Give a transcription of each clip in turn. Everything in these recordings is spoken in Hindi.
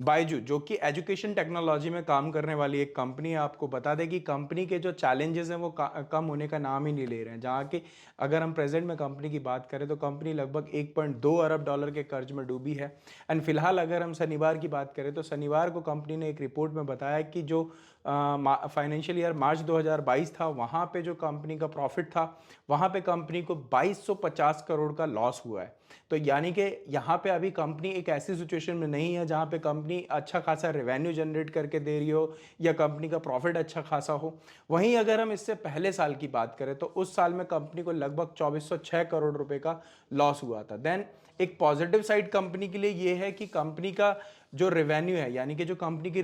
बायजू जो कि एजुकेशन टेक्नोलॉजी में काम करने वाली एक कंपनी है, आपको बता दें कि कंपनी के जो चैलेंजेस हैं वो कम होने का नाम ही नहीं ले रहे हैं। जहाँ कि अगर हम प्रेजेंट में कंपनी की बात करें तो कंपनी लगभग 1.2 अरब डॉलर के कर्ज में डूबी है। एंड फिलहाल अगर हम शनिवार की बात करें तो शनिवार को कंपनी ने एक रिपोर्ट में बताया कि जो फाइनेंशियल ईयर मार्च 2022 था वहाँ पे जो कंपनी का प्रॉफिट था वहाँ पे कंपनी को 2250 करोड़ का लॉस हुआ है। तो यानी कि यहाँ पे अभी कंपनी एक ऐसी सिचुएशन में नहीं है जहाँ पे कंपनी अच्छा खासा रेवेन्यू जनरेट करके दे रही हो या कंपनी का प्रॉफिट अच्छा खासा हो। वहीं अगर हम इससे पहले साल की बात करें तो उस साल में कंपनी को लगभग 2406 करोड़ रुपए का लॉस हुआ था। देन एक पॉजिटिव साइड कंपनी के लिए ये है कि कंपनी का जो रेवेन्यू है यानी कि जो कंपनी की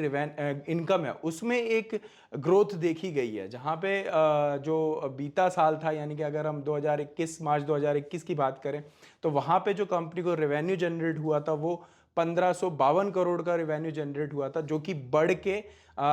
इनकम है उसमें एक ग्रोथ देखी गई है। जहाँ पे जो बीता साल था यानी कि अगर हम 2021 मार्च 2021 की बात करें तो वहाँ पे जो कंपनी को रेवेन्यू जनरेट हुआ था वो 1552 करोड़ का रेवेन्यू जनरेट हुआ था, जो कि बढ़ के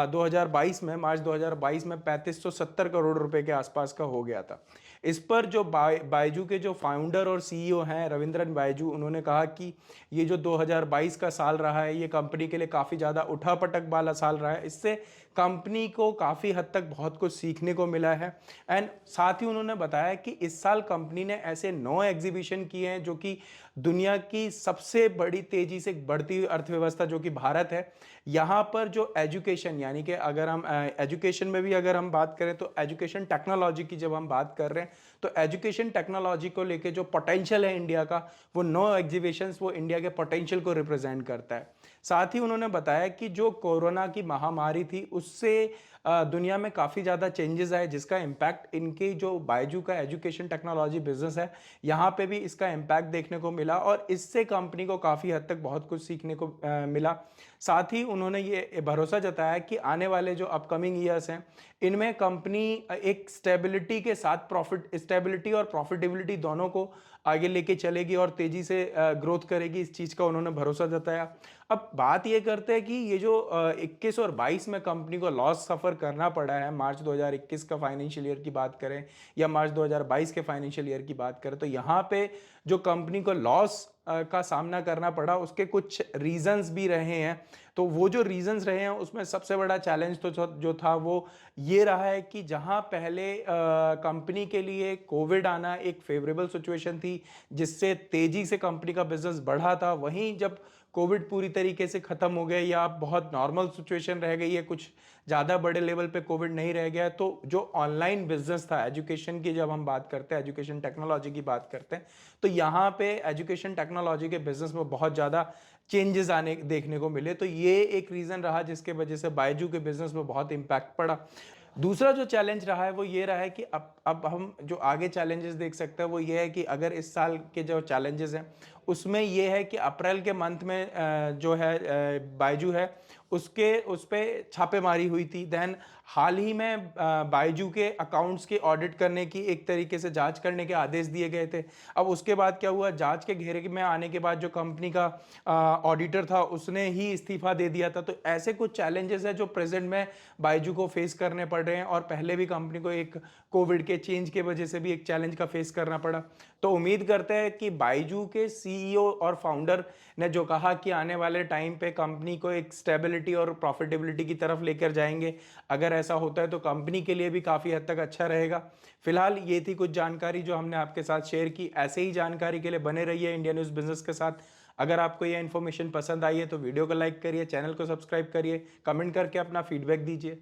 2022 में मार्च 2022 में 3570 करोड़ रुपए के आसपास का हो गया था। इस पर जो बायजू के जो फाउंडर और सीईओ हैं रविंद्रन बायजू, उन्होंने कहा कि ये जो 2022 का साल रहा है ये कंपनी के लिए काफ़ी ज़्यादा उठापटक वाला साल रहा है। इससे कंपनी को काफ़ी हद तक बहुत कुछ सीखने को मिला है। एंड साथ ही उन्होंने बताया कि इस साल कंपनी ने ऐसे 9 एग्जीबिशन किए हैं जो कि दुनिया की सबसे बड़ी तेजी से बढ़ती हुई अर्थव्यवस्था जो कि भारत है, यहाँ पर जो एजुकेशन यानी कि अगर हम एजुकेशन में भी अगर हम बात करें तो एजुकेशन टेक्नोलॉजी की जब हम बात कर रहे हैं तो एजुकेशन टेक्नोलॉजी को लेके जो पोटेंशियल है इंडिया का, वो 9 एग्जीबिशंस वो इंडिया के पोटेंशियल को रिप्रेजेंट करता है। साथ ही उन्होंने बताया कि जो कोरोना की महामारी थी उससे दुनिया में काफ़ी ज़्यादा चेंजेस आए जिसका इम्पैक्ट इनके जो बायजू का एजुकेशन टेक्नोलॉजी बिजनेस है यहाँ पे भी इसका इम्पैक्ट देखने को मिला और इससे कंपनी को काफ़ी हद तक बहुत कुछ सीखने को मिला। साथ ही उन्होंने ये भरोसा जताया कि आने वाले जो अपकमिंग ईयर्स हैं इनमें कंपनी एक स्टेबिलिटी के साथ स्टेबिलिटी और प्रॉफिटेबिलिटी दोनों को आगे लेके चलेगी और तेजी से ग्रोथ करेगी, इस चीज़ का उन्होंने भरोसा जताया। अब बात ये करते हैं कि ये जो 21 और 22 में कंपनी को लॉस सफ़र करना पड़ा है, मार्च 2021 का फाइनेंशियल ईयर की बात करें या मार्च 2022 के फाइनेंशियल ईयर की बात करें तो यहाँ पे जो कंपनी को लॉस का सामना करना पड़ा उसके कुछ रीजंस भी रहे हैं। तो वो जो रीजंस रहे हैं उसमें सबसे बड़ा चैलेंज तो जो था वो ये रहा है कि जहां पहले कंपनी के लिए कोविड आना एक फेवरेबल सिचुएशन थी जिससे तेजी से कंपनी का बिजनेस बढ़ा था, वहीं जब कोविड पूरी तरीके से खत्म हो गया या बहुत नॉर्मल सिचुएशन रह गई है, कुछ ज़्यादा बड़े लेवल पे कोविड नहीं रह गया, तो जो ऑनलाइन बिजनेस था एजुकेशन की जब हम बात करते हैं, एजुकेशन टेक्नोलॉजी की बात करते हैं, तो यहाँ पे एजुकेशन टेक्नोलॉजी के बिजनेस में बहुत ज़्यादा चेंजेस आने देखने को मिले। तो ये एक रीज़न रहा जिसके वजह से बायजू के बिजनेस में बहुत इम्पैक्ट पड़ा। दूसरा जो चैलेंज रहा है वो ये रहा है कि अब हम जो आगे चैलेंजेस देख सकते हैं वो ये है कि अगर इस साल के जो चैलेंजेस हैं उसमें ये है कि अप्रैल के मंथ में जो है बायजू है उस पर छापेमारी हुई थी। देन हाल ही में बायजू के अकाउंट्स के ऑडिट करने की एक तरीके से जांच करने के आदेश दिए गए थे। अब उसके बाद क्या हुआ, जांच के घेरे में आने के बाद जो कंपनी का ऑडिटर था उसने ही इस्तीफा दे दिया था। तो ऐसे कुछ चैलेंजेस है जो प्रेजेंट में बायजू को फेस करने पड़ रहे हैं और पहले भी कंपनी को एक कोविड के चेंज के वजह से भी एक चैलेंज का फेस करना पड़ा। तो उम्मीद करते हैं कि बायजू के सीईओ और फाउंडर ने जो कहा कि आने वाले टाइम पे कंपनी को एक स्टेबिलिटी और प्रॉफिटेबिलिटी की तरफ लेकर जाएंगे, अगर ऐसा होता है तो कंपनी के लिए भी काफ़ी हद तक अच्छा रहेगा। फिलहाल ये थी कुछ जानकारी जो हमने आपके साथ शेयर की। ऐसे ही जानकारी के लिए बने रहिए इंडिया न्यूज़ बिजनेस के साथ। अगर आपको यह इन्फॉर्मेशन पसंद आई है तो वीडियो को लाइक करिए, चैनल को सब्सक्राइब करिए, कमेंट करके अपना फीडबैक दीजिए।